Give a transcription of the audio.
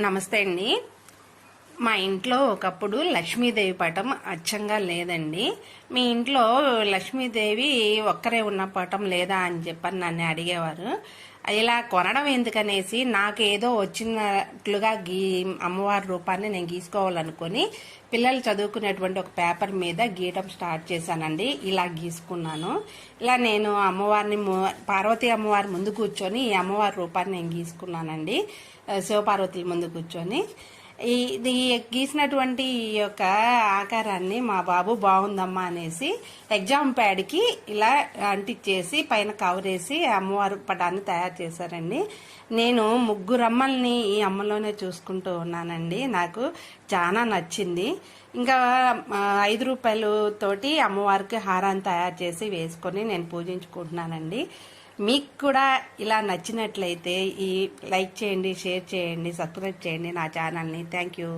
నమస్తే అండి. మా ఇంట్లో ఒకప్పుడు లక్ష్మీదేవి పటం అచ్చంగా లేదండి. మీ ఇంట్లో లక్ష్మీదేవి ఒక్కరే ఉన్న పటం లేదా అని చెప్పని నన్ను అడిగేవారు. ఇలా కొనడం ఎందుకనేసి నాకు ఏదో వచ్చినట్లుగా అమ్మవారి రూపాన్ని నేను గీసుకోవాలనుకొని పిల్లలు చదువుకునేటువంటి ఒక పేపర్ మీద గీయటం స్టార్ట్ చేశానండి. ఇలా గీసుకున్నాను. ఇలా నేను అమ్మవారిని పార్వతీ అమ్మవారి ముందు కూర్చొని ఈ అమ్మవారి రూపాన్ని నేను గీసుకున్నానండి. శివపార్వతుల ముందు కూర్చొని ఇది గీసినటువంటి ఈ యొక్క ఆకారాన్ని మా బాబు బాగుందమ్మా అనేసి ఎగ్జామ్ ప్యాడ్కి ఇలా అంటించేసి పైన కవర్ వేసి అమ్మవారి పటాన్ని తయారు చేశారండి. నేను ముగ్గురమ్మల్ని ఈ అమ్మలోనే చూసుకుంటూ ఉన్నానండి. నాకు చాలా నచ్చింది. ఇంకా 5 రూపాయలతోటి అమ్మవారికి హారాన్ని తయారు చేసి వేసుకొని నేను పూజించుకుంటున్నానండి. మీకు కూడా ఇలా నచ్చినట్లయితే లైక్ చేయండి, షేర్ చేయండి, సబ్స్క్రైబ్ చేయండి నా ఛానల్ని. Thank you.